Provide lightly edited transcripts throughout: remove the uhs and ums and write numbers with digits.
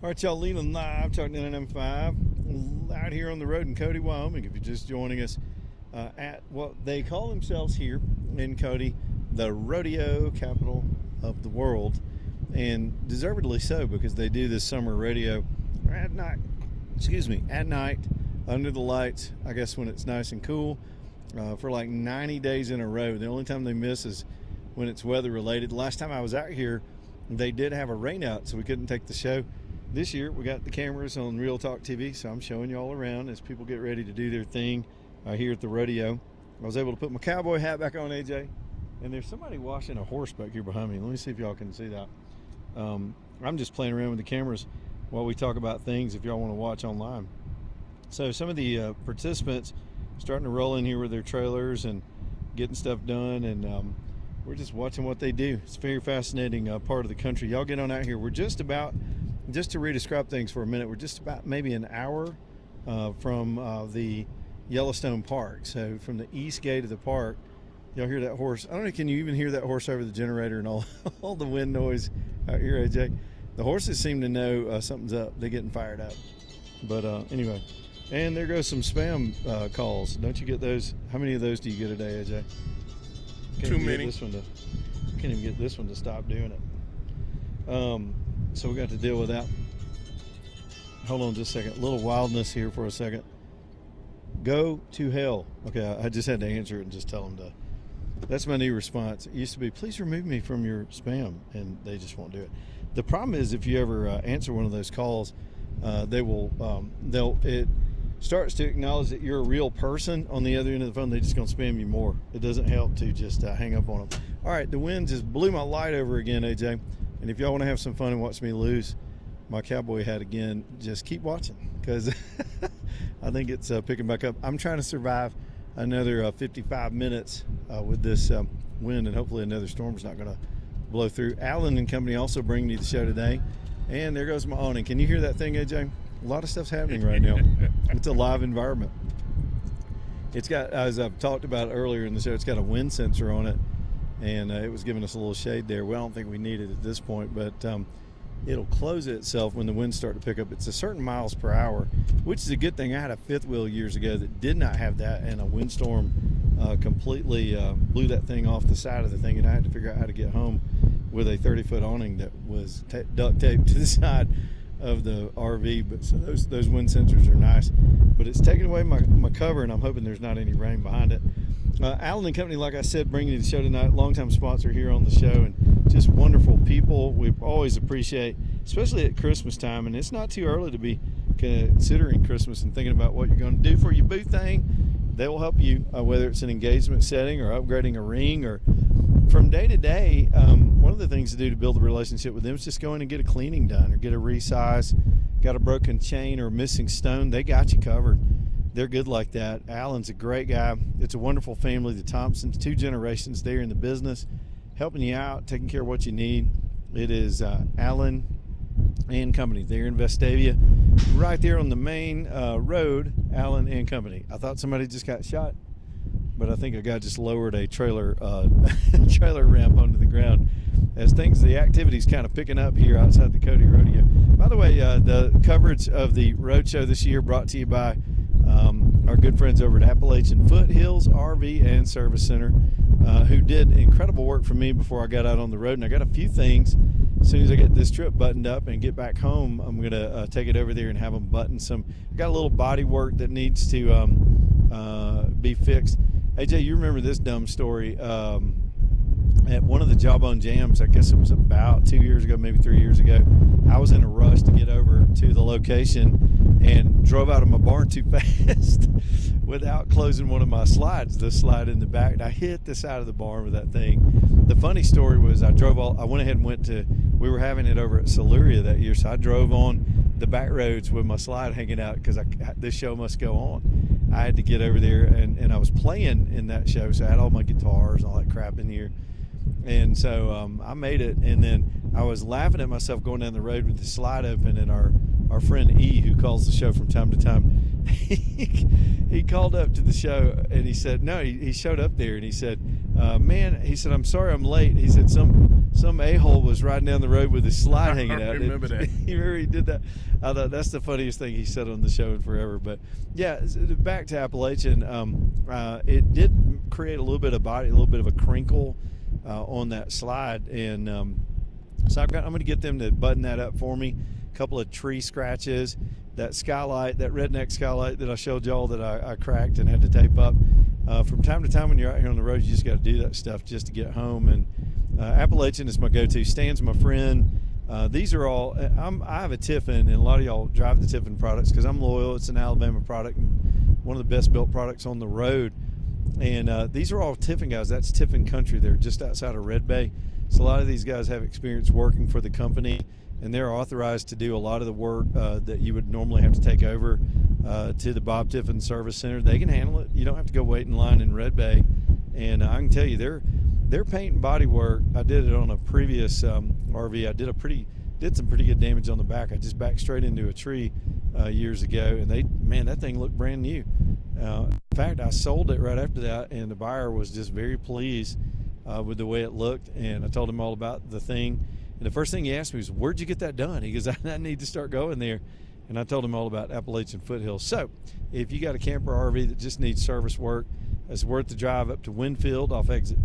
All right, y'all, Leland Live, Talk 99.5, out here on the road in Cody, Wyoming. If you're just joining us at what they call themselves here in Cody, the rodeo capital of the world, and deservedly so, because they do this summer rodeo at night. At night, under the lights. I guess when it's nice and cool, for like 90 days in a row. The only time they miss is when it's weather related. The last time I was out here, they did have a rain out, so we couldn't take the show. This year, we got the cameras on Real Talk TV, so I'm showing you all around as people get ready to do their thing here at the rodeo. I was able to put my cowboy hat back on, AJ, and there's somebody washing a horse back here behind me. Let me see if y'all can see that. I'm just playing around with the cameras while we talk about things if y'all want to watch online. So some of the participants starting to roll in here with their trailers and getting stuff done, and we're just watching what they do. It's a very fascinating part of the country. Y'all get on out here. We're just to re-describe things for a minute, we're just about maybe an hour from the Yellowstone Park. So from the east gate of the park, y'all hear that horse. I don't know, can you even hear that horse over the generator and all the wind noise out here, AJ? The horses seem to know something's up. They're getting fired up. But anyway, and there goes some spam calls. Don't you get those? How many of those do you get a day, AJ? Too many. Can't even get this one to stop doing it. So we got to deal with that. Hold on just a second. A little wildness here for a second. Go to hell. Okay, I just had to answer it and just tell them to. That's my new response. It used to be, please remove me from your spam, and they just won't do it. The problem is if you ever answer one of those calls, it starts to acknowledge that you're a real person on the other end of the phone. They're just going to spam you more. It doesn't help to just hang up on them. All right, the wind just blew my light over again, AJ. And if y'all want to have some fun and watch me lose my cowboy hat again, just keep watching, because I think it's picking back up. I'm trying to survive another 55 minutes with this wind, and hopefully another storm's not going to blow through. Allen and Company also bring me the show today. And there goes my awning. Can you hear that thing, AJ? A lot of stuff's happening right now. It's a live environment. It's got, as I've talked about earlier in the show, it's got a wind sensor on it. And it was giving us a little shade there. Well, I don't think we need it at this point, but it'll close itself when the winds start to pick up. It's a certain miles per hour, which is a good thing. I had a fifth wheel years ago that did not have that, and a windstorm completely blew that thing off the side of the thing, and I had to figure out how to get home with a 30-foot awning that was duct taped to the side of the RV. But so those wind sensors are nice, but it's taking away my cover, and I'm hoping there's not any rain behind it. Allen and Company, like I said, bringing you the show tonight. Longtime sponsor here on the show, and just wonderful people. We always appreciate, especially at Christmas time, and it's not too early to be considering Christmas and thinking about what you're going to do for your booth thing. They will help you, whether it's an engagement setting or upgrading a ring, or from day to day. One of the things to do to build a relationship with them is just go in and get a cleaning done, or get a resize, got a broken chain or missing stone. They got you covered. They're good like that. Alan's a great guy. It's a wonderful family. The Thompsons, 2 generations there in the business, helping you out, taking care of what you need. It is Allen and Company. They're in Vestavia, right there on the main road, Allen and Company. I thought somebody just got shot, but I think a guy just lowered a trailer ramp onto the ground. As the activity's kind of picking up here outside the Cody Rodeo. By the way, the coverage of the road show this year brought to you by our good friends over at Appalachian Foothills RV and Service Center, who did incredible work for me before I got out on the road. And I got a few things. As soon as I get this trip buttoned up and get back home, I'm going to take it over there and have them button some. I got a little body work that needs to be fixed. AJ, you remember this dumb story? At one of the Jawbone Jams, I guess it was about 2 years ago, maybe 3 years ago, I was in a rush to get over to the location and drove out of my barn too fast without closing one of my slides, the slide in the back. And I hit the side of the barn with that thing. The funny story was I went ahead and we were having it over at Siluria that year, so I drove on the back roads with my slide hanging out because this show must go on. I had to get over there, and I was playing in that show, so I had all my guitars and all that crap in here. And so I made it, and then I was laughing at myself going down the road with the slide open, and our friend E, who calls the show from time to time, he called up to the show, and he said, no, he showed up there, and he said, man, he said, I'm sorry I'm late. He said, some some a-hole was riding down the road with his slide hanging out. I remember that. You remember he did that? I thought that's the funniest thing he said on the show in forever. But yeah, back to Appalachian. It did create a little bit of body, a little bit of a crinkle on that slide, and so I'm going to get them to button that up for me. A couple of tree scratches, that skylight, that redneck skylight that I showed y'all that I cracked and had to tape up. From time to time when you're out here on the road, you just got to do that stuff just to get home. And Appalachian is my go-to. Stan's my friend. These are all, I have a Tiffin, and a lot of y'all drive the Tiffin products because I'm loyal. It's an Alabama product and one of the best built products on the road. And these are all Tiffin guys. That's Tiffin country. They're just outside of Red Bay. So a lot of these guys have experience working for the company, and they're authorized to do a lot of the work that you would normally have to take over to the Bob Tiffin Service Center. They can handle it. You don't have to go wait in line in Red Bay. And I can tell you, their paint and body work, I did it on a previous RV. I did some pretty good damage on the back. I just backed straight into a tree years ago, and that thing looked brand new. In fact, I sold it right after that, and the buyer was just very pleased with the way it looked, and I told him all about the thing. And the first thing he asked me was, where'd you get that done? He goes, I need to start going there. And I told him all about Appalachian Foothills. So if you got a camper RV that just needs service work, it's worth the drive up to Winfield off exit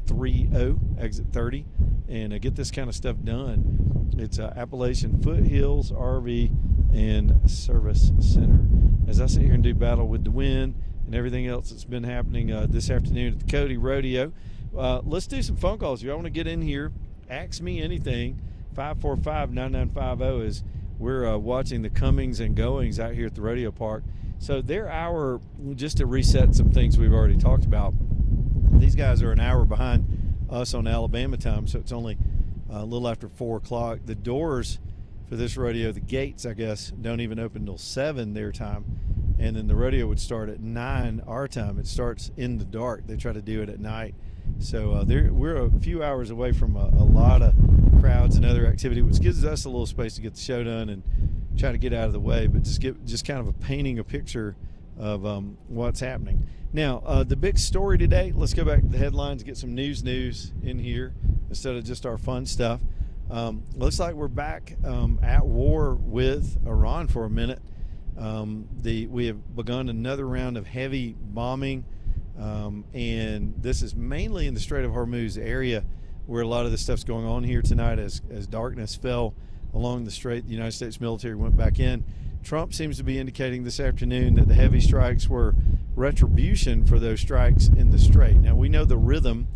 30, and get this kind of stuff done. It's Appalachian Foothills RV and Service Center. As I sit here and do battle with the wind and everything else that's been happening this afternoon at the Cody Rodeo, let's do some phone calls. If y'all want to get in here, ask me anything. 545-9950 is we're watching the comings and goings out here at the rodeo park. So their hour, just to reset some things we've already talked about, these guys are an hour behind us on Alabama time, so it's only a little after 4 o'clock. The doors for this rodeo, the gates, I guess, don't even open until 7 their time, and then the rodeo would start at 9 our time. It starts in the dark. They try to do it at night. So we're a few hours away from a lot of crowds and other activity, which gives us a little space to get the show done and try to get out of the way, but just kind of a painting a picture of what's happening. Now, the big story today, let's go back to the headlines, get some news in here instead of just our fun stuff. Looks like we're back at war with Iran for a minute. We have begun another round of heavy bombing, and this is mainly in the Strait of Hormuz area where a lot of this stuff's going on here tonight as darkness fell along the strait. The United States military went back in. Trump seems to be indicating this afternoon that the heavy strikes were retribution for those strikes in the strait. Now, we know the rhythm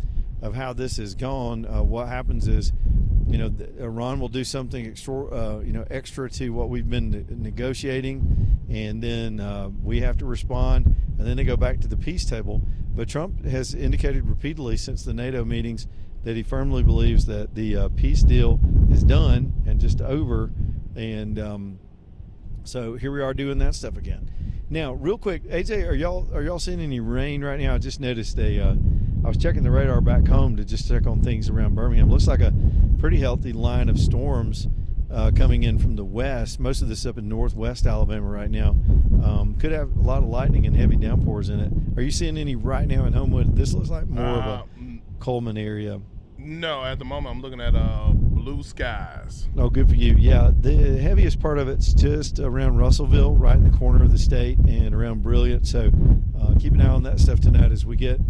of how this has gone. What happens is, Iran will do something extra to what we've been negotiating, and then we have to respond, and then they go back to the peace table. But Trump has indicated repeatedly since the NATO meetings that he firmly believes that the peace deal is done and just over, and so here we are doing that stuff again. Now, real quick, AJ, are y'all seeing any rain right now? I just noticed I was checking the radar back home to just check on things around Birmingham. Looks like a pretty healthy line of storms coming in from the west. Most of this up in northwest Alabama right now. Could have a lot of lightning and heavy downpours in it. Are you seeing any right now in Homewood? This looks like more of a Coleman area. No, at the moment I'm looking at blue skies. Oh, good for you. Yeah, the heaviest part of it's just around Russellville, right in the corner of the state, and around Brilliant. So keep an eye on that stuff tonight as we get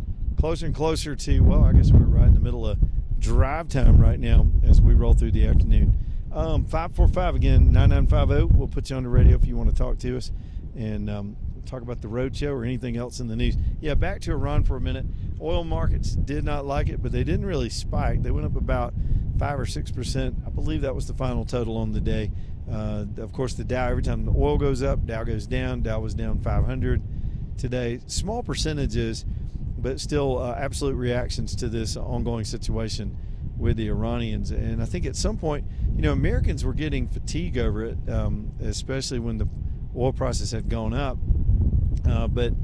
closer and closer to, well, I guess we're right in the middle of drive time right now as we roll through the afternoon. 545, again, 9950. We'll put you on the radio if you want to talk to us and talk about the road show or anything else in the news. Yeah, back to Iran for a minute. Oil markets did not like it, but they didn't really spike. They went up about 5 or 6%. I believe that was the final total on the day. Of course, the Dow, every time the oil goes up, Dow goes down. Dow was down 500 today. Small percentages, but still absolute reactions to this ongoing situation with the Iranians. And I think at some point, Americans were getting fatigue over it, especially when the oil prices had gone up. But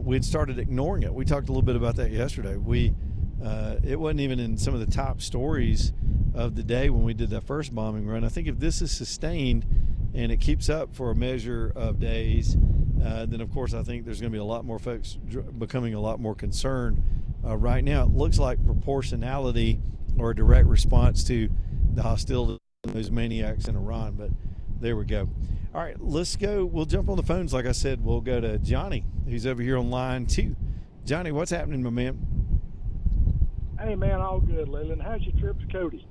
we had started ignoring it. We talked a little bit about that yesterday. It wasn't even in some of the top stories of the day when we did that first bombing run. I think if this is sustained and it keeps up for a measure of days, then of course I think there's going to be a lot more folks becoming a lot more concerned. Right now it looks like proportionality or a direct response to the hostility of those maniacs in Iran. But there we go. All right, let's go. We'll jump on the phones. Like I said, we'll go to Johnny, who's over here on line 2. Johnny, what's happening, my man? Hey, man, all good, Leland. How's your trip to Cody?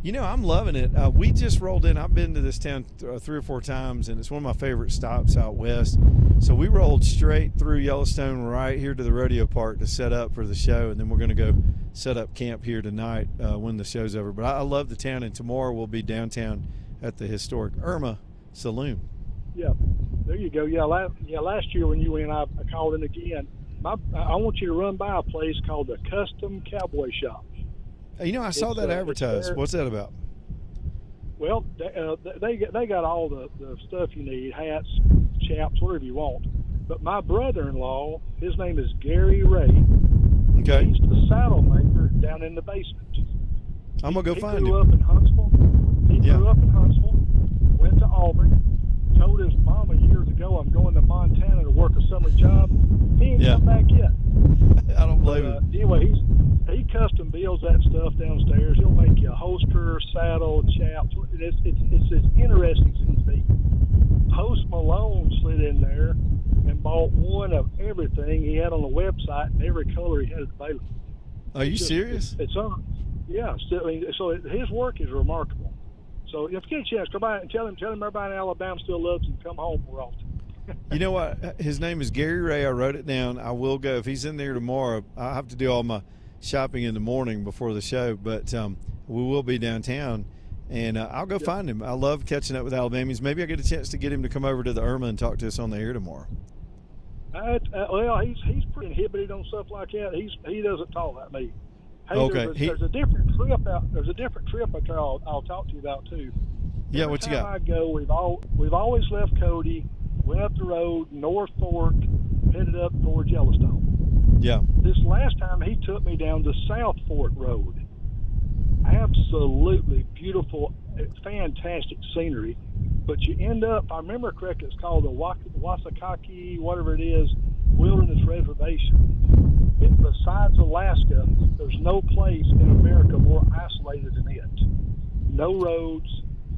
You know, I'm loving it. We just rolled in. I've been to this town 3 or 4 times, and it's one of my favorite stops out west. So we rolled straight through Yellowstone right here to the rodeo park to set up for the show, and then we're going to go set up camp here tonight when the show's over. But I love the town, and tomorrow we'll be downtown at the historic Irma Saloon. Yeah, there you go. Yeah, last year when you went, I called in again. I want you to run by a place called the Custom Cowboy Shop. You know, I saw that advertised. What's that about? Well, they got all the stuff you need, hats, chaps, whatever you want. But my brother-in-law, his name is Gary Ray. Okay. He's the saddle maker down in the basement. I'm going to go find him. He grew up in Huntsville. Grew up in Huntsville, went to Auburn, told his mama years ago, I'm going to Montana to work a summer job. He ain't come back yet. I don't blame him. Anyway, he custom builds that stuff downstairs. He'll make you a holster, saddle, chaps. It's as interesting as it can be. Post Malone slid in there and bought one of everything he had on the website and every color he had available. Are you serious? Yeah. So his work is remarkable. So if you get a chance, come by and tell him everybody in Alabama still loves him. Come home more often. You know what? His name is Gary Ray. I wrote it down. I will go. If he's in there tomorrow, I have to do all my shopping in the morning before the show, but we will be downtown, and I'll go find him. I love catching up with Alabamians. Maybe I get a chance to get him to come over to the Irma and talk to us on the air tomorrow. Well, he's pretty inhibited on stuff like that. He doesn't talk like me. Hey, okay. There's a different trip out. There's a different trip out there I'll talk to you about too. Yeah, what you got? Every time I go, we've always left Cody, went up the road, North Fork, headed up towards Yellowstone. Yeah. This last time he took me down the South Fork Road. Absolutely beautiful, fantastic scenery. But you end up, if I remember correctly, it's called the Wasakaki, whatever it is, Wilderness Reservation. Besides Alaska, there's no place in America more isolated than it. No roads,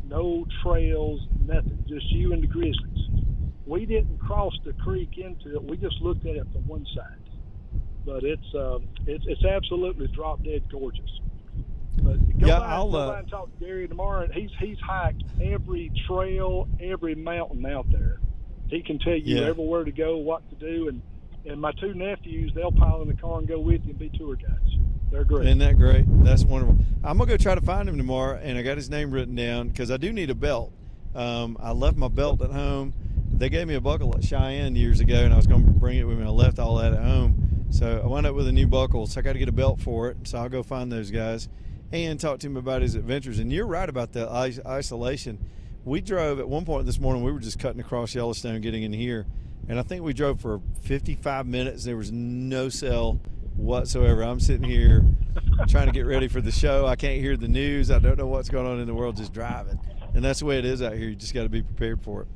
no trails, nothing. Just you and the grizzlies. We didn't cross the creek into it. We just looked at it from one side. But it's absolutely drop dead gorgeous. But go by and talk to Gary tomorrow. And he's hiked every trail, every mountain out there. He can tell you everywhere to go, what to do, and my 2 nephews, they'll pile in the car and go with you and be tour guides. They're great. Isn't that great? That's wonderful. I'm gonna go try to find him tomorrow, and I got his name written down because I do need a belt. I left my belt at home. They gave me a buckle at Cheyenne years ago, and I was going to bring it with me. I left all that at home, so I wound up with a new buckle. So I got to get a belt for it. So I'll go find those guys and talk to him about his adventures. And you're right about the isolation. We drove at one point this morning. We were just cutting across Yellowstone, getting in here, and I think we drove for 55 minutes. There was no cell whatsoever. I'm sitting here trying to get ready for the show. I can't hear the news. I don't know what's going on in the world, just driving. And that's the way it is out here. You just got to be prepared for it.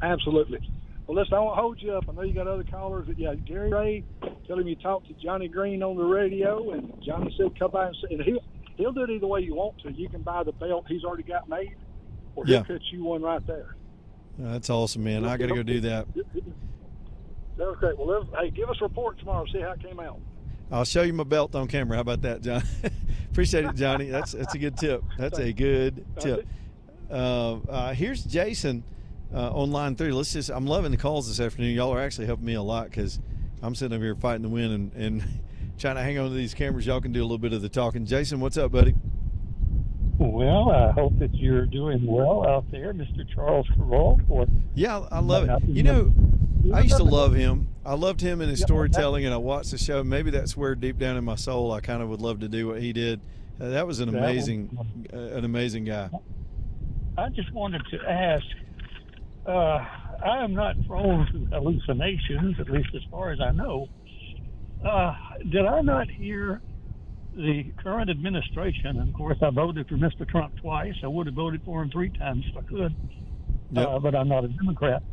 Absolutely. Well, listen, I won't hold you up. I know you got other callers. But yeah, Gary Ray, tell him you talked to Johnny Green on the radio, and Johnny said come by and see. And he'll do it either way you want to. You can buy the belt he's already got made, or he'll cut you one right there. That's awesome, man. I got to go do that. That's great. Well, hey, give us a report tomorrow. See how it came out. I'll show you my belt on camera. How about that, John? Appreciate it, Johnny. That's a good tip. That's a good tip. Here's Jason on line 3. I'm loving the calls this afternoon. Y'all are actually helping me a lot because I'm sitting over here fighting the wind and trying to hang on to these cameras. Y'all can do a little bit of the talking. Jason, what's up, buddy? Well, I hope that you're doing well out there, Mr. Charles Perrault. Yeah, I love it. You know, I used to love him. I loved him and his storytelling, and I watched the show. Maybe that's where deep down in my soul I kind of would love to do what he did. That was an amazing guy. I just wanted to ask, I am not prone to hallucinations, at least as far as I know. Did I not hear the current administration, and of course I voted for Mr. Trump twice. I would have voted for him 3 times if I could, but I'm not a Democrat.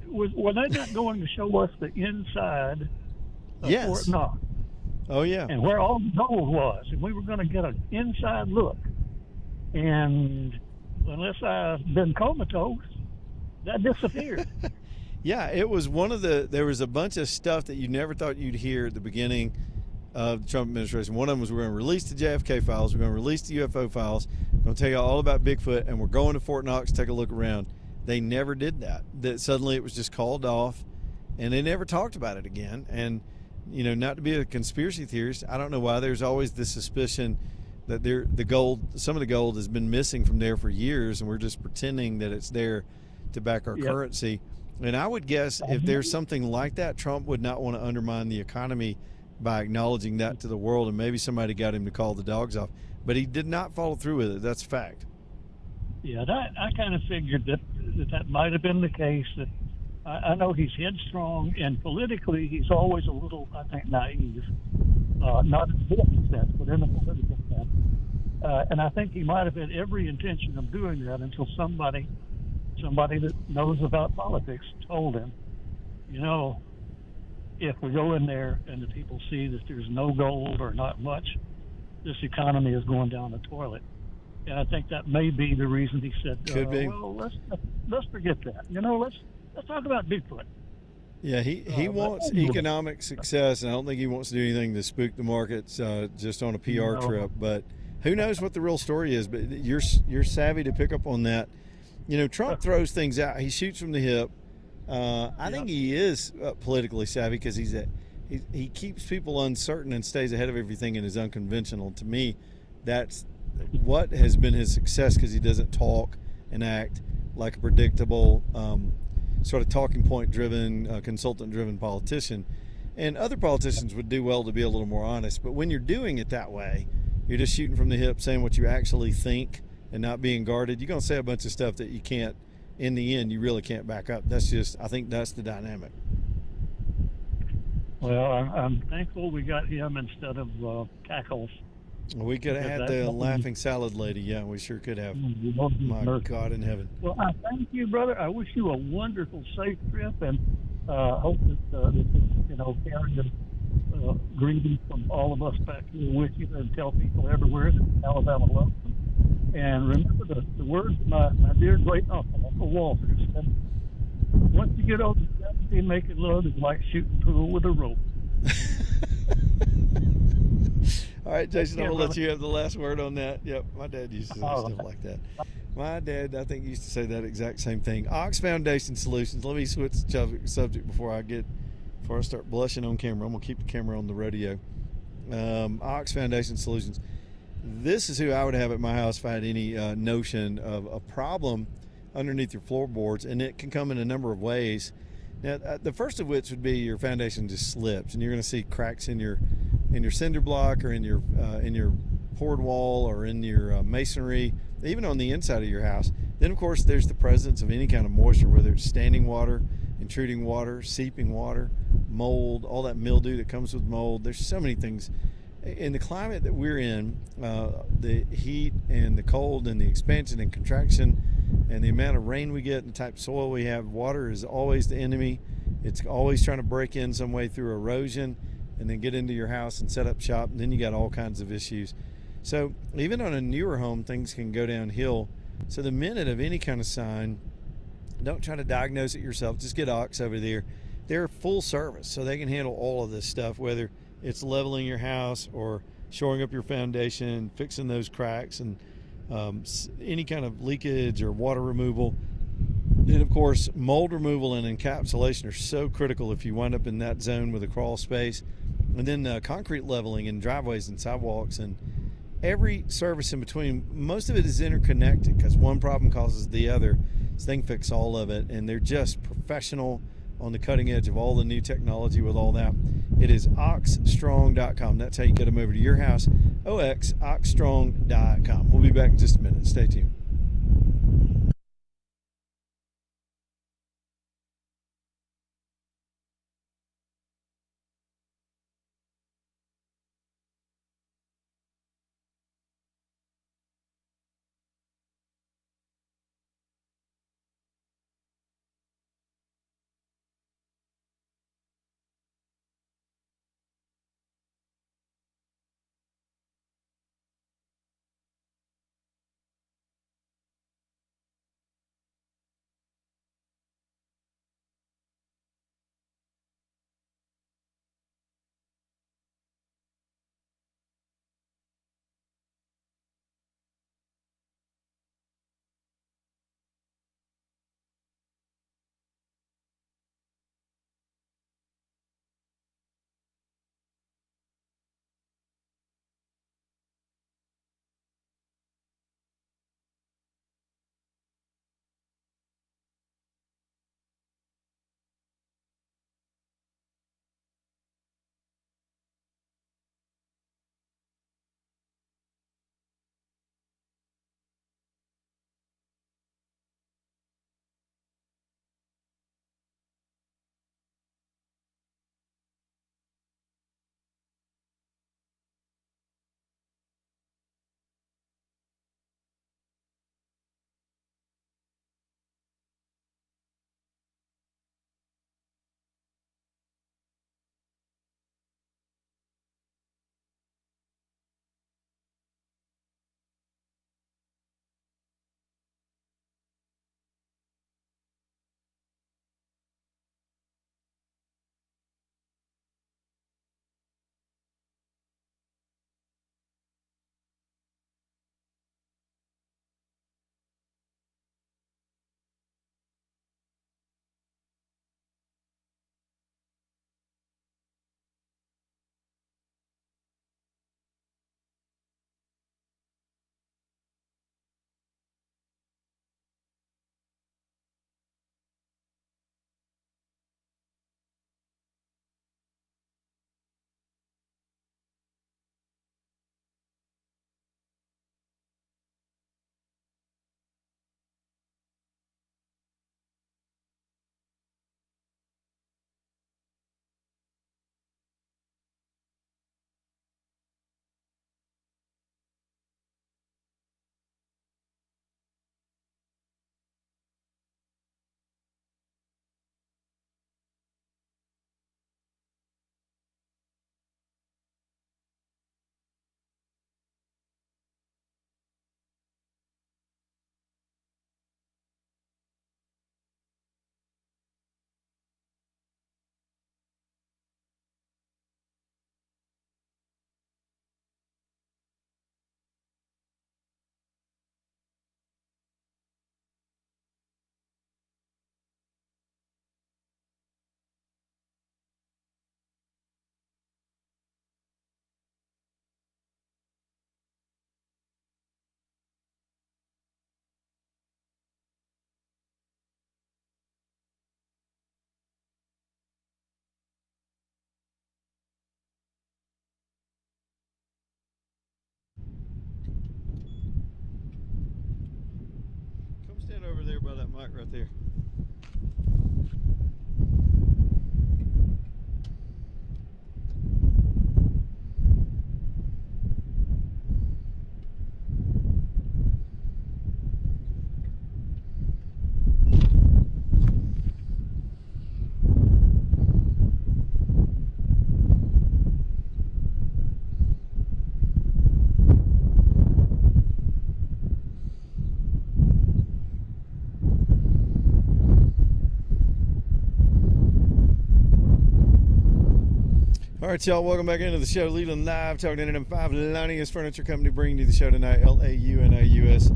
Were they not going to show us the inside of Fort Knox? Oh yeah. and where all the gold was, and we were going to get an inside look. And unless I've been comatose, that disappeared. Yeah, it was one of the. There was a bunch of stuff that you never thought you'd hear at the beginning of the Trump administration. One of them was, we're going to release the JFK files, we're going to release the UFO files, we're going to tell you all about Bigfoot, and we're going to Fort Knox to take a look around. They never did that. That suddenly it was just called off, and they never talked about it again. And not to be a conspiracy theorist, I don't know why there's always this suspicion that some of the gold has been missing from there for years, and we're just pretending that it's there to back our currency. And I would guess if there's something like that, Trump would not want to undermine the economy by acknowledging that to the world, and maybe somebody got him to call the dogs off. But he did not follow through with it. That's a fact. Yeah, I kind of figured that might have been the case. That I know he's headstrong, and politically he's always a little, I think, naive. Not in a business sense, but in a political sense. And I think he might have had every intention of doing that until somebody that knows about politics told him, if we go in there and the people see that there's no gold or not much, this economy is going down the toilet. And I think that may be the reason he said, Could be. well, let's forget that. Let's talk about Bigfoot. Yeah, he wants economic success, and I don't think he wants to do anything to spook the markets just on a PR trip. But who knows what the real story is? But you're savvy to pick up on that. Trump throws things out. He shoots from the hip. I think he is politically savvy because he keeps people uncertain and stays ahead of everything and is unconventional. To me, that's what has been his success, because he doesn't talk and act like a predictable sort of talking point driven, consultant driven politician. And other politicians would do well to be a little more honest. But when you're doing it that way, you're just shooting from the hip, saying what you actually think and not being guarded. You're going to say a bunch of stuff that you can't, in the end, you really can't back up. I think that's the dynamic. Well, I'm thankful we got him instead of Cackles. We could have had the laughing salad lady. Yeah, we sure could have. My God in heaven. Well, I thank you, brother. I wish you a wonderful, safe trip, and hope that carry the greetings from all of us back here with you, and tell people everywhere that Alabama loves them. And remember the words of my dear great uncle, Uncle Walter, said, once you get over 70, making love is like shooting pool with a rope. All right, Jason, I'm going to let you have the last word on that. Yep, my dad used to say stuff like that. My dad, I think, used to say that exact same thing. Ox Foundation Solutions. Let me switch the subject before I start blushing on camera. I'm going to keep the camera on the rodeo. Ox Foundation Solutions. This is who I would have at my house if I had any notion of a problem underneath your floorboards, and it can come in a number of ways. Now, the first of which would be your foundation just slips, and you're going to see cracks in your cinder block, or in your poured wall, or in your masonry, even on the inside of your house. Then, of course, there's the presence of any kind of moisture, whether it's standing water, intruding water, seeping water, mold, all that mildew that comes with mold. There's so many things. In the climate that we're in, the heat and the cold and the expansion and contraction and the amount of rain we get and the type of soil we have, water is always the enemy. It's always trying to break in some way through erosion and then get into your house and set up shop, and then you got all kinds of issues. So even on a newer home, things can go downhill. So the minute of any kind of sign, don't try to diagnose it yourself. Just get Ox over there. They're full service, so they can handle all of this stuff, whether it's leveling your house or shoring up your foundation, fixing those cracks, and any kind of leakage or water removal. And of course, mold removal and encapsulation are so critical if you wind up in that zone with a crawl space. And then concrete leveling in driveways and sidewalks, and every service in between. Most of it is interconnected because one problem causes the other. So they can fix all of it, and they're just professional, on the cutting edge of all the new technology with all that. It is oxstrong.com. That's how you get them over to your house. oxstrong.com. We'll be back in just a minute. Stay tuned. by that mic right there. All right, y'all, welcome back into the show. Leland Live, talking to NM5, Lanius Furniture Company, bringing you the show tonight, L-A-U-N-A-U-S,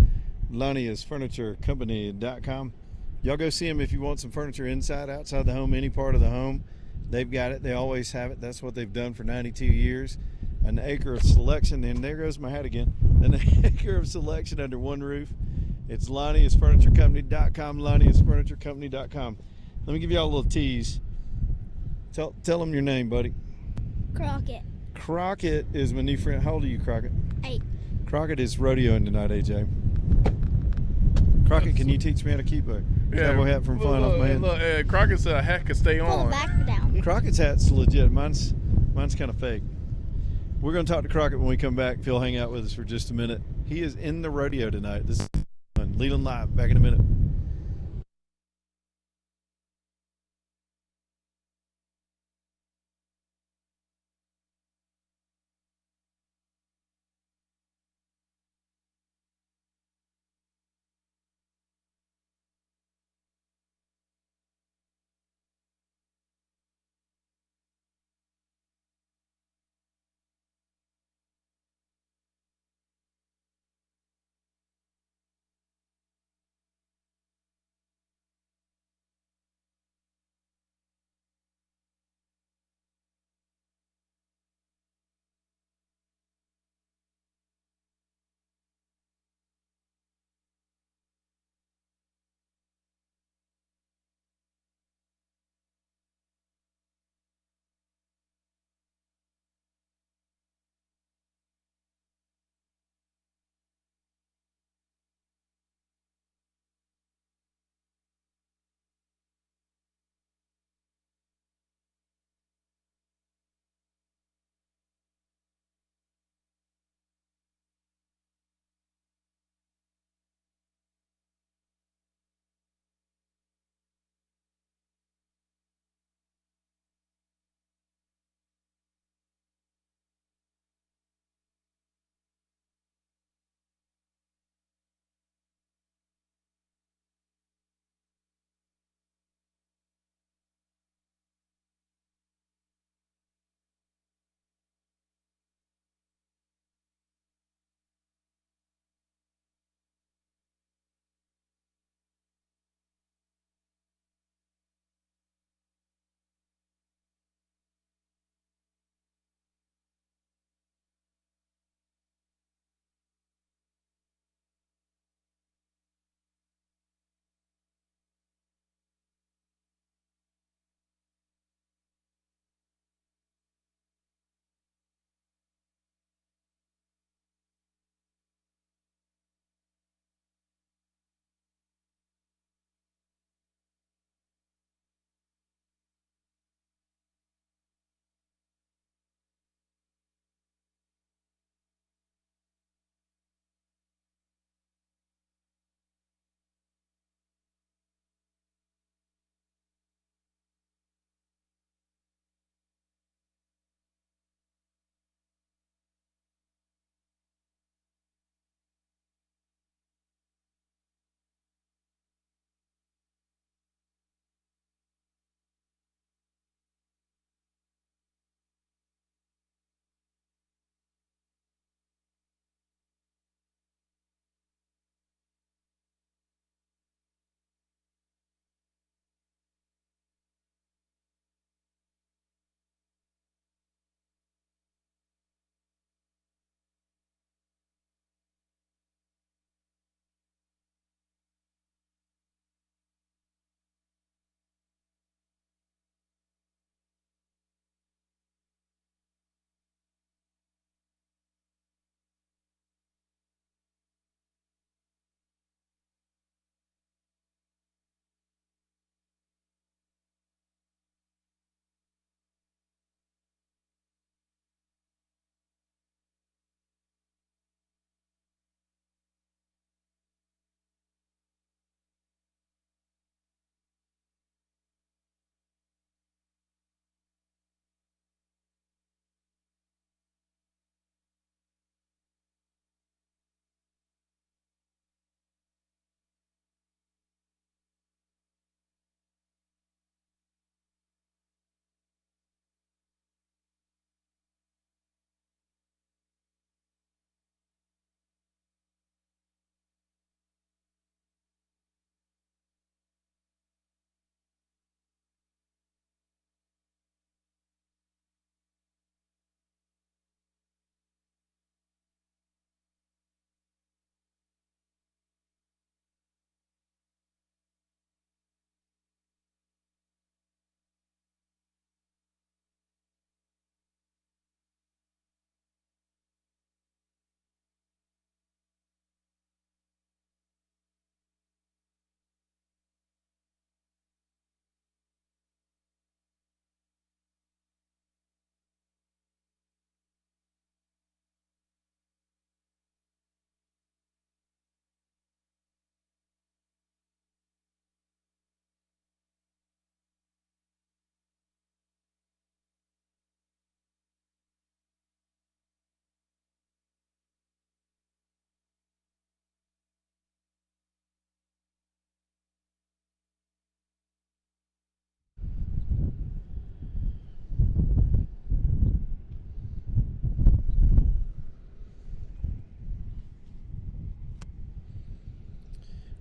LaniusFurnitureCompany.com. Y'all go see them if you want some furniture inside, outside the home, any part of the home. They've got it. They always have it. That's what they've done for 92 years. An acre of selection, and there goes my hat again. An acre of selection under one roof. It's LaniusFurnitureCompany.com, LaniusFurnitureCompany.com. Let me give y'all a little tease. Tell them your name, buddy. Crockett. Crockett is my new friend. How old are you, Crockett? 8. Crockett is rodeoing tonight, AJ. Crockett, can you teach me how to keep a cowboy hat from flying off my head? Look, Crockett said a hat could stay Pull on. it back down. Crockett's hat's legit. Mine's kind of fake. We're going to talk to Crockett when we come back. If he'll hang out with us for just a minute. He is in the rodeo tonight. This is fun. Leland Live. Back in a minute.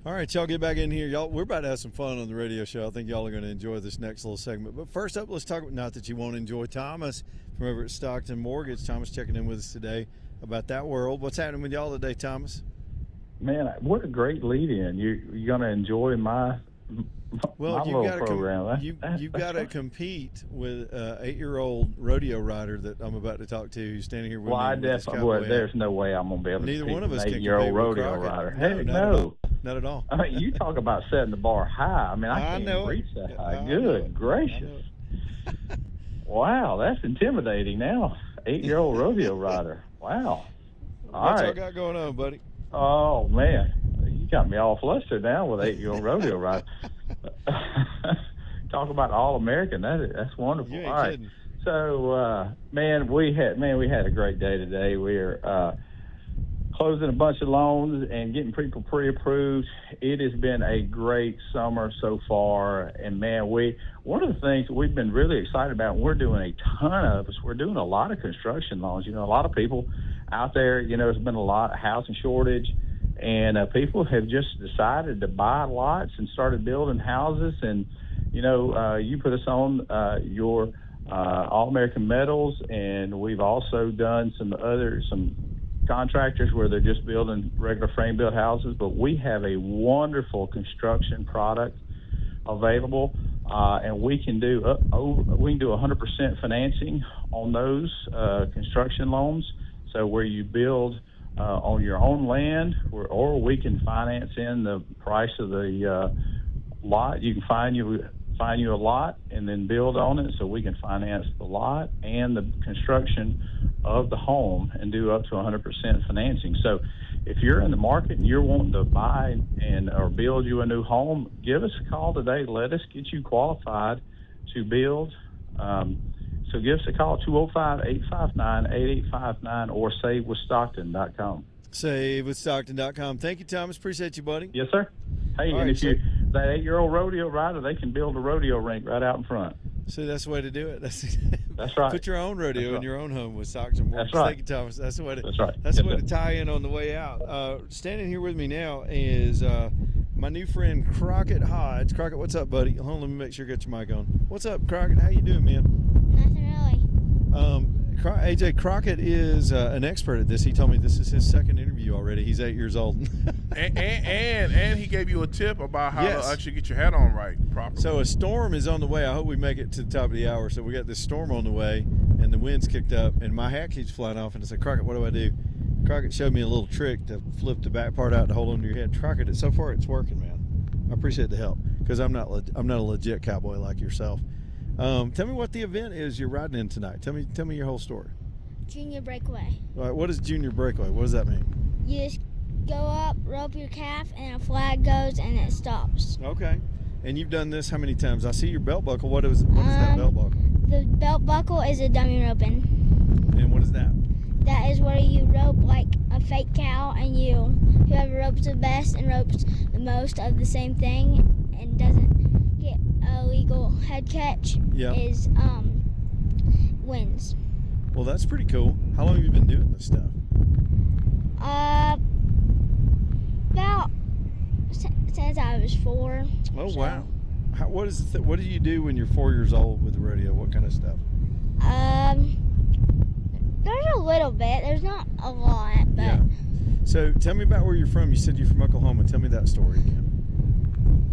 All right, y'all get back in here. Y'all, we're about to have some fun on the radio show. I think y'all are going to enjoy this next little segment. But first up, let's talk about, not that you won't enjoy Thomas from over at Stockton Mortgage. Thomas checking in with us today about that world. What's happening with y'all today, Thomas? Man, what a great lead-in. You're going to enjoy my little program. You've got to compete with an 8-year-old rodeo rider that I'm about to talk to who's standing here with me. Well, I definitely, there's no way I'm going to be able to Neither compete one of with us an can 8-year-old compete with rodeo Crockett. rider. No, Heck, no. Not at all. I mean, you talk about setting the bar high. I mean, I can't know reach it. that high. I know Good it. gracious. Wow, that's intimidating now. 8-year-old rodeo rider. Wow. All What's right. y'all got going on, buddy? Oh, man. You got me all flustered now with 8-year-old rodeo rider. Talk about All-American. That's wonderful. You ain't all right. kidding. So, we had a great day today. We're closing a bunch of loans and getting people pre-approved. It has been a great summer so far. And, man, one of the things that we've been really excited about, and we're doing we're doing a lot of construction loans. You know, a lot of people out there, there's been a lot of housing shortage. And people have just decided to buy lots and started building houses. And, you put us on your All-American Metals, and we've also done some contractors where they're just building regular frame-built houses. But we have a wonderful construction product available, and we can do 100% financing on those construction loans. So where you build on your own land, or we can finance in the price of the lot. You can find you a lot and then build on it, so we can finance the lot and the construction of the home and do up to 100% financing. So if you're in the market and you're wanting to buy or build you a new home, give us a call today. Let us get you qualified to build. So give us a call, 205-859-8859, or savewithstockton.com. Savewithstockton.com. Thank you, Thomas. Appreciate you, buddy. Yes, sir. Hey, All and right, if that 8-year-old rodeo rider, they can build a rodeo rink right out in front. See, that's the way to do it. That's right. Put your own rodeo in your own home with Stockton Mortgage. That's right. Thank you, Thomas. That's the way to. That's right. That's the Yes, way sir. to tie in on the way out. Standing here with me now is my new friend Crockett Hodge. Crockett, what's up, buddy? Hold on, let me make sure you got your mic on. What's up, Crockett? How you doing, man? Nothing really. AJ Crockett is an expert at this. He told me this is his second interview already. He's 8 years old. and he gave you a tip about how Yes. to actually get your hat on right properly. So a storm is on the way. I hope we make it to the top of the hour. So we got this storm on the way, and the wind's kicked up, and my hat keeps flying off. And I said, Crockett, what do I do? Crockett showed me a little trick to flip the back part out to hold onto your head. Crockett, so far it's working, man. I appreciate the help because I'm not a legit cowboy like yourself. Tell me what the event is you're riding in tonight. Tell me your whole story. Junior breakaway. All right, what is junior breakaway? What does that mean? You just go up, rope your calf, and a flag goes and it stops. Okay. And you've done this how many times? I see your belt buckle. What is that belt buckle? The belt buckle is a dummy roping. And what is that? That is where you rope like a fake cow, and whoever ropes the best and ropes the most of the same thing and doesn't get a legal head catch wins. Well, that's pretty cool. How long have you been doing this stuff? About since I was 4. Oh, so. wow. What do you do when you're 4 years old with the rodeo? What kind of stuff? There's a little bit. There's not a lot, but Yeah. So tell me about where you're from. You said you're from Oklahoma. Tell me that story again.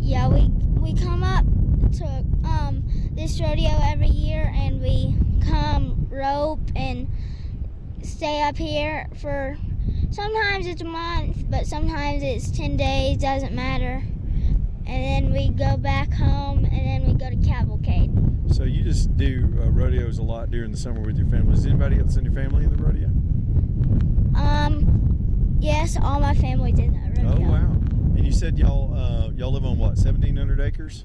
yeah, we come up to this rodeo every year, and we come rope and stay up here for sometimes it's a month, but sometimes it's 10 days, doesn't matter. And then we go back home, and then we go to cavalcade. So you just do rodeos a lot during the summer with your family. Is anybody else in your family in the rodeo? Yes, all my family's in that rodeo. Oh, wow. And you said y'all live on what, 1,700 acres?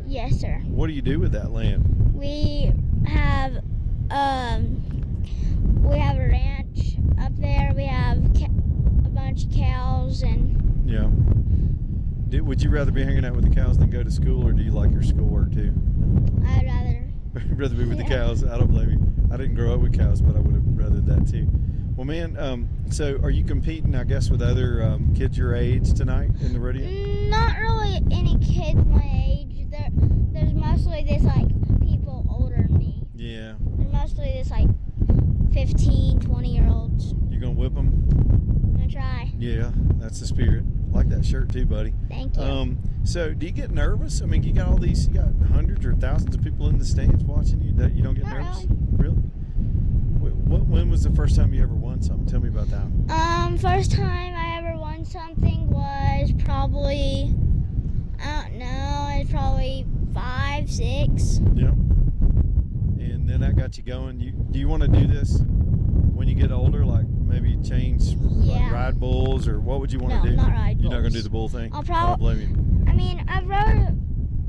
Yes, sir. What do you do with that land? We have a ranch up there. We have a bunch of cows and. Yeah. Would you rather be hanging out with the cows than go to school, or do you like your schoolwork too? I'd rather. Rather be with the cows. I don't blame you. I didn't grow up with cows, but I would have rather that too. Well, man, so are you competing, I guess, with other kids your age tonight in the rodeo? Not really any kids my age. There's mostly this like people older than me. Yeah. There's mostly this like 15, 20-year-olds. You gonna whip them? I'm gonna try. Yeah, that's the spirit. I like that shirt too, buddy. Thank you. So do you get nervous? I mean, you got hundreds or thousands of people in the stands watching you. That you don't get Not nervous? Really? When was the first time you ever won something? Tell me about that. First time I ever won something was probably, I don't know, it's probably 5, 6. Yeah. And then that got you going. Do you want to do this when you get older? Like maybe change, like Yeah. ride bulls, or what would you want to No, do? not ride You're not gonna bulls. do the bull thing. I'll I don't blame you. I mean, I've rode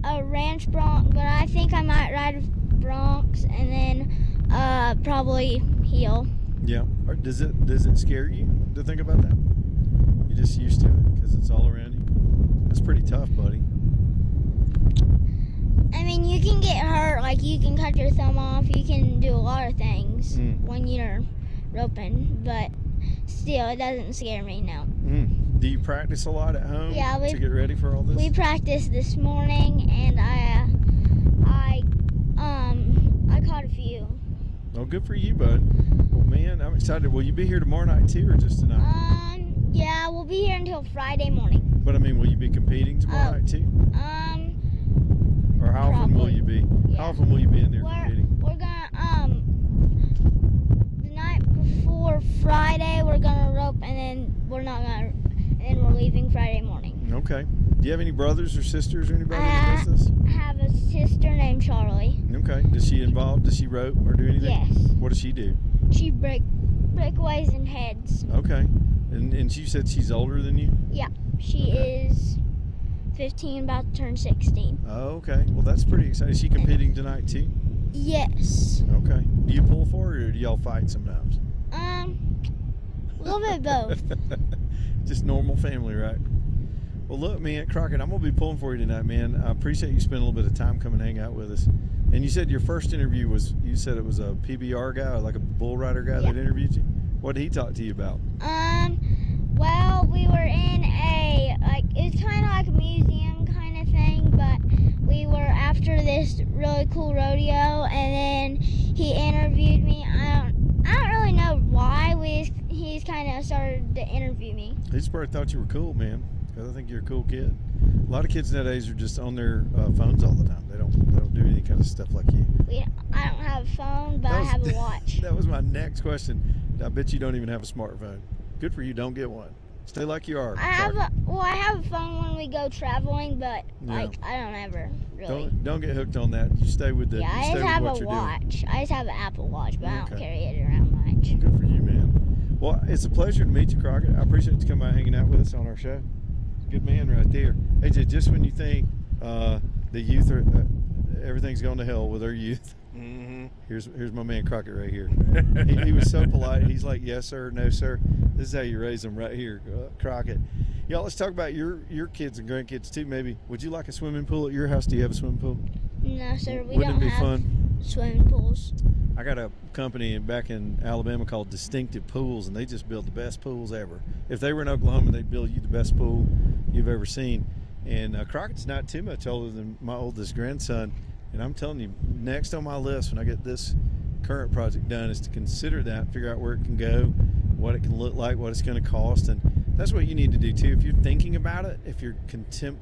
a ranch bronc, but I think I might ride broncs and then probably heel. Yeah. Or does it scare you to think about that? You're just used to it because it's all around you. That's pretty tough, buddy. I mean, you can get hurt, like you can cut your thumb off, you can do a lot of things when you're roping, but still, it doesn't scare me, no. Do you practice a lot at home Yeah, to get ready for all this? We practiced this morning, and I caught a few. Oh, good for you, bud. Well, man, I'm excited. Will you be here tomorrow night too, or just tonight? Yeah, we'll be here until Friday morning. But I mean, will you be competing tomorrow night too? Or how often will probably. you be? Yeah. How often will you be in there competing? We're gonna the night before Friday we're gonna rope, and then and then we're leaving Friday morning. Okay. Do you have any brothers or sisters or anybody I that does this? have a sister named Charlie. Okay. Does she involved? Does she rope or do anything? Yes. What does she do? She breakaways and heads. Okay. And she said she's older than you? Yeah, she is 15, about to turn 16. Oh, okay. Well, that's pretty exciting. Is she competing tonight too? Yes. Okay. Do you pull for her or do y'all fight sometimes? A little bit of both. Just normal family, right? Well, look, man, Crockett, I'm going to be pulling for you tonight, man. I appreciate you spending a little bit of time coming and hang out with us. And you said your first interview you said it was a PBR guy, like a bull rider guy that interviewed you? What did he talk to you about? Well, we were in it's kind of like a museum kind of thing, but we were after this really cool rodeo, and then he interviewed me. I don't really know why he's kind of started to interview me. He just probably thought you were cool, man. Because I think you're a cool kid. A lot of kids nowadays are just on their phones all the time. They don't do any kind of stuff like you. I don't have a phone, but I have a watch. That was my next question. I bet you don't even have a smartphone. Good for you. Don't get one. Stay like you are. I have a phone when we go traveling, but I don't ever really. Don't get hooked on that. You stay with the. Yeah, I just have a watch. I just have an Apple Watch, but I don't carry it around much. Good for you, man. Well, it's a pleasure to meet you, Crockett. I appreciate you coming by hanging out with us on our show. Good man right there. AJ, just when you think the youth are everything's going to hell with our youth. Mm-hmm. Here's my man Crockett right here. he was so polite. He's like, yes sir, no sir. This is how you raise them right here, Crockett. Y'all, let's talk about your kids and grandkids too. Maybe would you like a swimming pool at your house? Do you have a swimming pool? No, sir. We Wouldn't don't it be have fun? Swimming pools. I got a company back in Alabama called Distinctive Pools, and they just build the best pools ever. If they were in Oklahoma, they'd build you the best pool you've ever seen. And Crockett's not too much older than my oldest grandson. And I'm telling you, next on my list when I get this current project done is to consider that, figure out where it can go, what it can look like, what it's going to cost. And that's what you need to do too. If you're thinking about it, if you're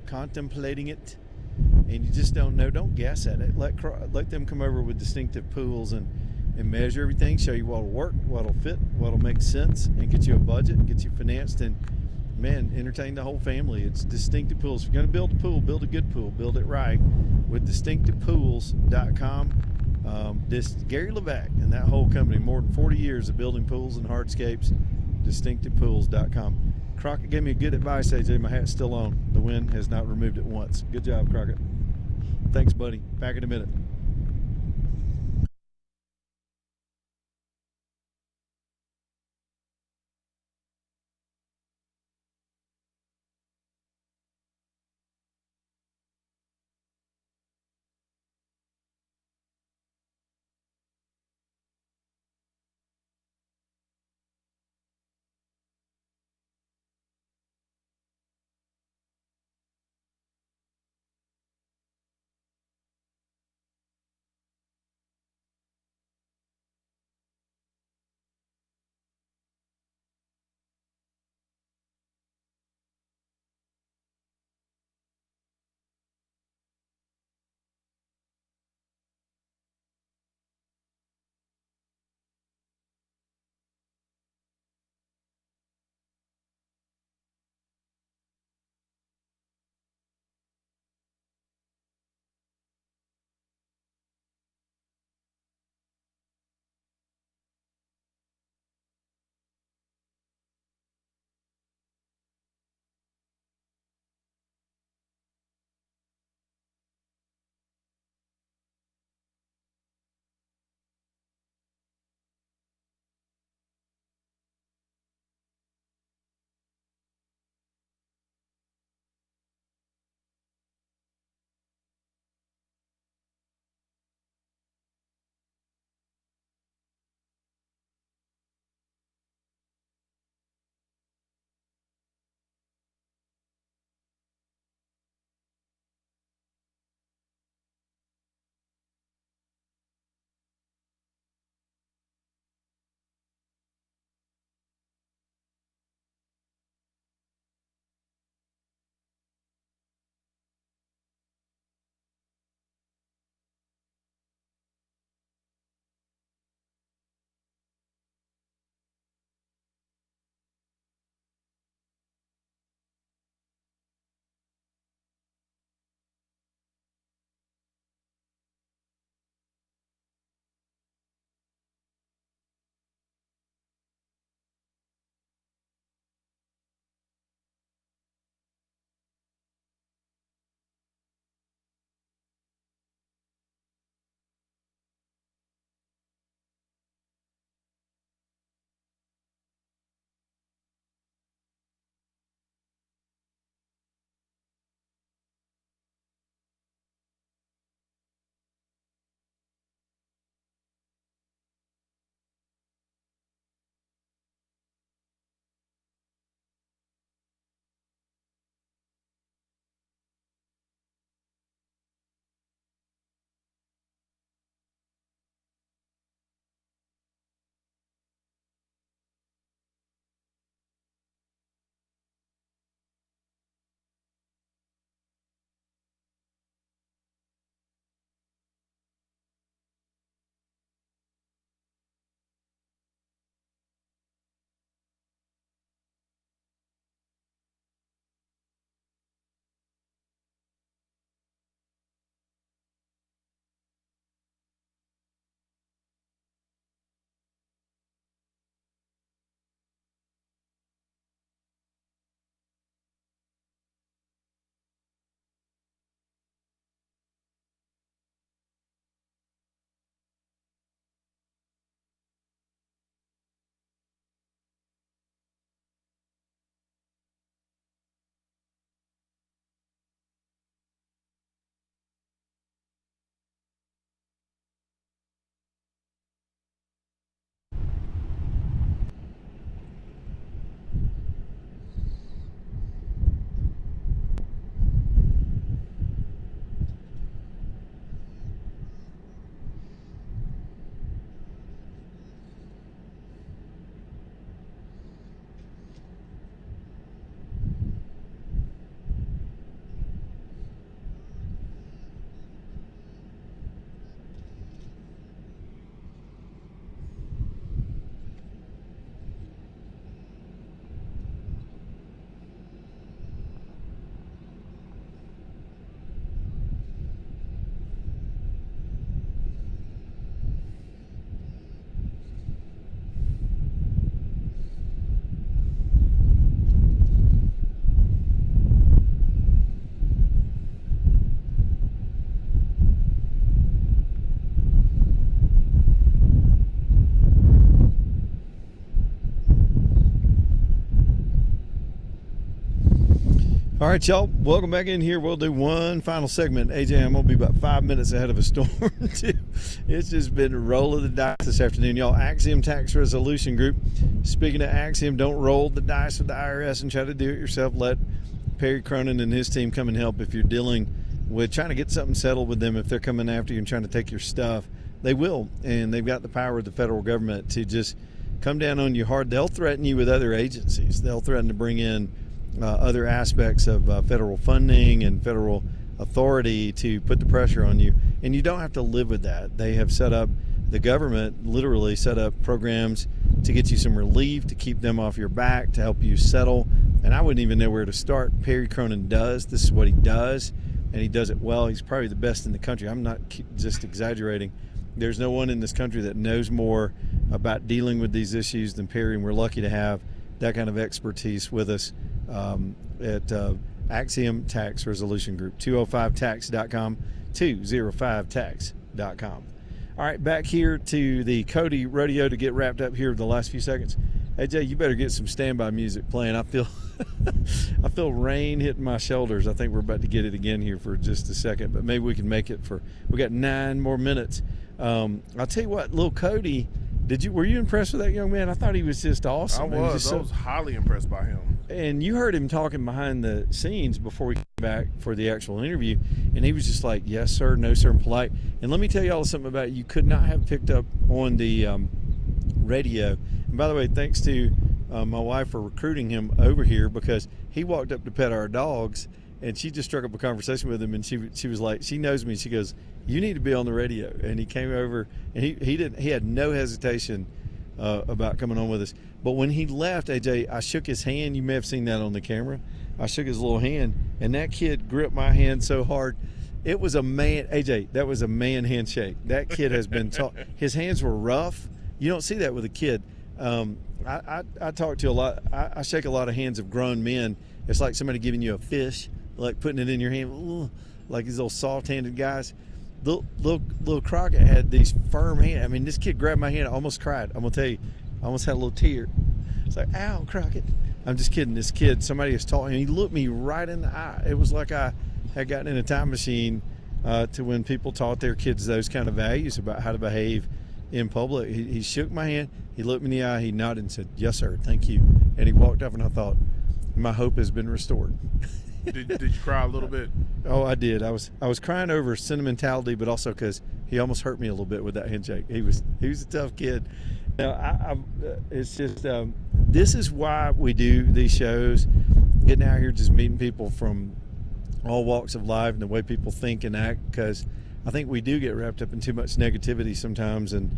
contemplating it, and you just don't know, don't guess at it. Let them come over with Distinctive Pools and measure everything, show you what'll work, what'll fit, what'll make sense, and get you a budget, get you financed, and man, entertain the whole family. It's Distinctive Pools. If you're going to build a pool, build a good pool, build it right with distinctivepools.com. This Gary Levesque and that whole company, more than 40 years of building pools and hardscapes, distinctivepools.com. Crockett gave me a good advice, AJ. My hat's still on. The wind has not removed it once. Good job, Crockett. Thanks, buddy. Back in a minute. All right, y'all. Welcome back in here. We'll do one final segment. AJ, I'm going to be about 5 minutes ahead of a storm, too. It's just been rolling the dice this afternoon, y'all. Axiom Tax Resolution Group. Speaking of Axiom, don't roll the dice with the IRS and try to do it yourself. Let Perry Cronin and his team come and help if you're dealing with trying to get something settled with them. If they're coming after you and trying to take your stuff, they will. And they've got the power of the federal government to just come down on you hard. They'll threaten you with other agencies. They'll threaten to bring in other aspects of federal funding and federal authority to put the pressure on you. And you don't have to live with that. They have set up, the government literally set up programs to get you some relief, to keep them off your back, to help you settle. And I wouldn't even know where to start. Perry Cronin does. This is what he does, and he does it well. He's probably the best in the country. I'm not just exaggerating. There's no one in this country that knows more about dealing with these issues than Perry, and we're lucky to have that kind of expertise with us at Axiom Tax Resolution Group. 205tax.com, 205tax.com. All right, back here to the Cody Rodeo to get wrapped up here in the last few seconds. Hey, Jay, you better get some standby music playing. I feel I feel rain hitting my shoulders. I think we're about to get it again here for just a second, but maybe we can make it for, we got 9 more minutes. I'll tell you what, little Cody, were you impressed with that young man? I thought he was just awesome. I was highly impressed by him. And you heard him talking behind the scenes before we came back for the actual interview, and he was just like, yes, sir, no, sir, and polite. And let me tell y'all something about it you could not have picked up on the radio. And by the way, thanks to my wife for recruiting him over here, because he walked up to pet our dogs, and she just struck up a conversation with him, and she was like, she knows me. She goes, you need to be on the radio. And he came over, and he had no hesitation about coming on with us. But when he left, AJ, I shook his hand. You may have seen that on the camera. I shook his little hand, and that kid gripped my hand so hard. It was a man, AJ, that was a man handshake. That kid has been taught. His hands were rough. You don't see that with a kid. I talk to a lot. I shake a lot of hands of grown men. It's like somebody giving you a fish, like putting it in your hand. Ooh, like these little soft-handed guys. Little Crockett had these firm hands. I mean, this kid grabbed my hand. I almost cried. I'm gonna tell you, I almost had a little tear. It's like, ow, Crockett. I'm just kidding. This kid, somebody has taught him. He looked me right in the eye. It was like I had gotten in a time machine to when people taught their kids those kind of values about how to behave in public. He shook my hand. He looked me in the eye. He nodded and said, yes, sir, thank you. And he walked off, and I thought, my hope has been restored. Did you cry a little bit? Oh, I did. I was crying over sentimentality, but also because he almost hurt me a little bit with that handshake. He was a tough kid. Now, it's just this is why we do these shows, getting out here, just meeting people from all walks of life and the way people think and act, because I think we do get wrapped up in too much negativity sometimes, and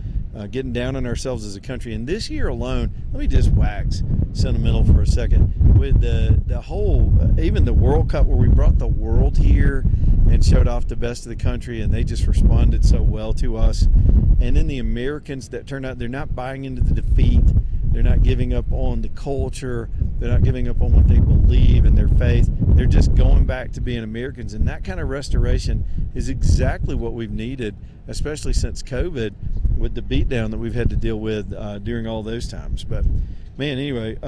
getting down on ourselves as a country. And this year alone, let me just wax sentimental for a second, with the whole, even the World Cup, where we brought the world here and showed off the best of the country, and they just responded so well to us. And then the Americans that turned out, they're not buying into the defeat. They're not giving up on the culture. They're not giving up on what they believe and their faith. They're just going back to being Americans. And that kind of restoration is exactly what we've needed, especially since COVID, with the beatdown that we've had to deal with during all those times. But, man, anyway,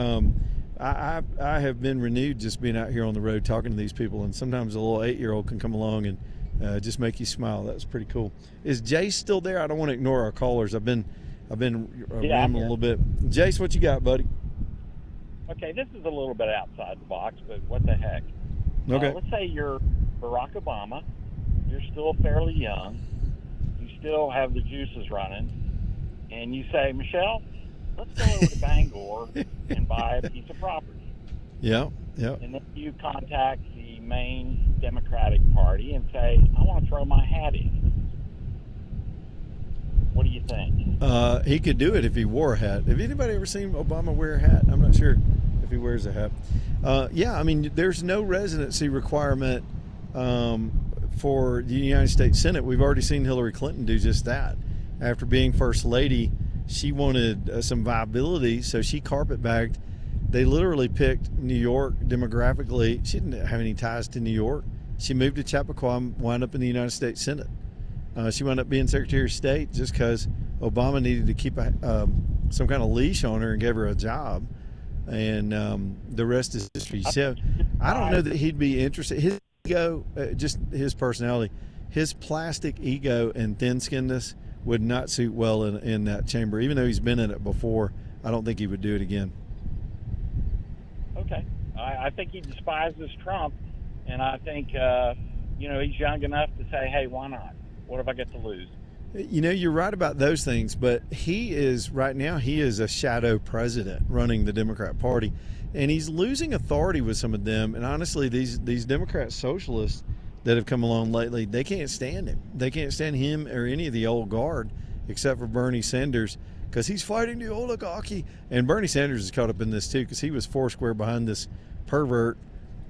I have been renewed just being out here on the road talking to these people. And sometimes a little 8-year-old can come along and just make you smile. That's pretty cool. Is Jace still there? I don't want to ignore our callers. I've been rambling a little bit. Jace, what you got, buddy? Okay, this is a little bit outside the box, but what the heck? Okay. Let's say you're Barack Obama. You're still fairly young. You still have the juices running. And you say, Michelle, let's go over to Bangor and buy a piece of property. Yeah. And then you contact the main Democratic Party and say, I want to throw my hat in. What do you think? He could do it if he wore a hat. Have anybody ever seen Obama wear a hat? I'm not sure if he wears a hat. Yeah, I mean, there's no residency requirement for the United States Senate. We've already seen Hillary Clinton do just that. After being First Lady, she wanted some viability, so she carpetbagged. They literally picked New York demographically. She didn't have any ties to New York. She moved to Chappaqua, wound up in the United States Senate. She wound up being Secretary of State just because Obama needed to keep some kind of leash on her and gave her a job. And the rest is history. I don't know that he'd be interested. His ego, just his personality, his plastic ego and thin-skinnedness would not suit well in that chamber. Even though he's been in it before, I don't think he would do it again. Okay. I think he despises Trump, and I think, he's young enough to say, hey, why not? What have I got to lose? You're right about those things, but he is a shadow president running the Democrat Party, and he's losing authority with some of them. And honestly, these Democrat socialists that have come along lately, they can't stand him. They can't stand him or any of the old guard, except for Bernie Sanders, because he's fighting the oligarchy. And Bernie Sanders is caught up in this too, because he was foursquare behind this pervert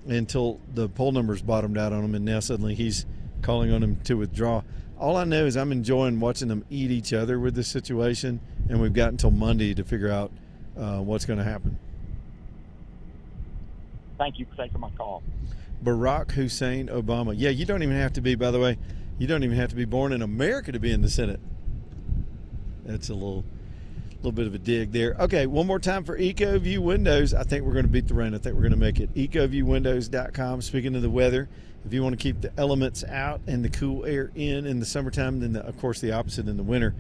until the poll numbers bottomed out on him, and now suddenly he's calling on him to withdraw. All I know is I'm enjoying watching them eat each other with this situation, and we've got until Monday to figure out what's going to happen. Thank you for taking my call. Barack Hussein Obama. Yeah, you don't even have to be, by the way, you don't even have to be born in America to be in the Senate. That's a little bit of a dig there. Okay, one more time for EcoView Windows. I think we're going to beat the rain. I think we're going to make it. EcoViewWindows.com. Speaking of the weather, if you want to keep the elements out and the cool air in the summertime, then of course the opposite in the winter,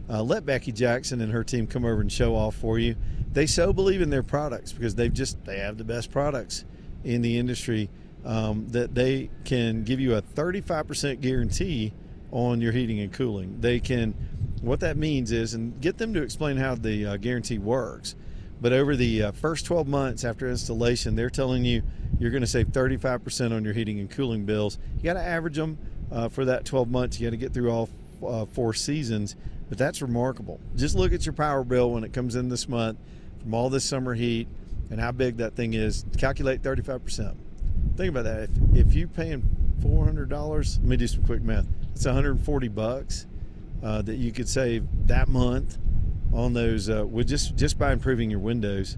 let Becky Jackson and her team come over and show off for you. They so believe in their products because they have the best products in the industry, that they can give you a 35% guarantee on your heating and cooling. What that means is, and get them to explain how the guarantee works, but over the first 12 months after installation, they're telling you you're going to save 35% on your heating and cooling bills. You got to average them for that 12 months. You got to get through all 4 seasons, but that's remarkable. Just look at your power bill when it comes in this month from all this summer heat and how big that thing is. Calculate 35%. Think about that. If you're paying $400, let me do some quick math. It's $140 that you could save that month on those with just by improving your windows.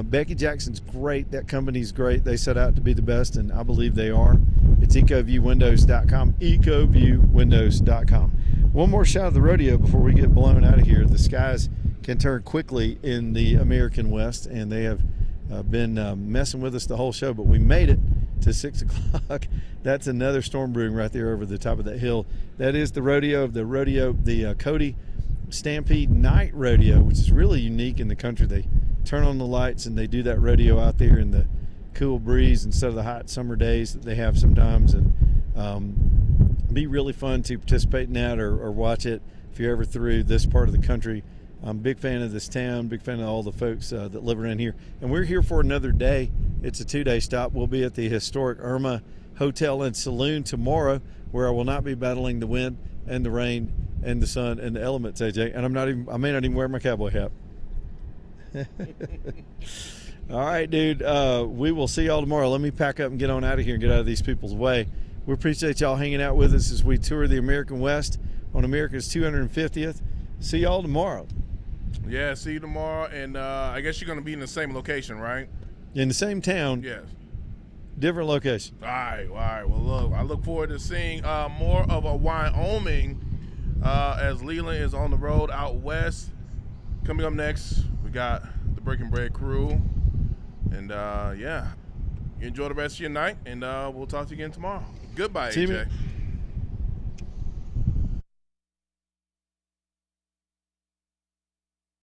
Becky Jackson's great. That company's great. They set out to be the best, and I believe they are. It's EcoViewWindows.com. EcoViewWindows.com. One more shot of the rodeo before we get blown out of here. The skies can turn quickly in the American West, and they have been messing with us the whole show, but we made it to 6 o'clock. That's another storm brewing right there over the top of that hill. That is the rodeo, the Cody Stampede Night Rodeo, which is really unique in the country. They turn on the lights and they do that rodeo out there in the cool breeze instead of the hot summer days that they have sometimes, and be really fun to participate in that or watch it if you're ever through this part of the country. I'm a big fan of this town, big fan of all the folks that live around here. And we're here for another day. It's a 2-day stop. We'll be at the historic Irma Hotel and Saloon tomorrow, where I will not be battling the wind and the rain and the sun and the elements, AJ. And I may not even wear my cowboy hat. All right, dude. We will see y'all tomorrow. Let me pack up and get on out of here and get out of these people's way. We appreciate y'all hanging out with us as we tour the American West on America's 250th. See y'all tomorrow. Yeah, see you tomorrow. And I guess you're going to be in the same location, right? In the same town. Yes. Different location. All right. Well, look, I look forward to seeing more of a Wyoming as Leland is on the road out west. Coming up next, we got the Breaking Bread crew. And, yeah, you enjoy the rest of your night, and we'll talk to you again tomorrow. Goodbye, AJ.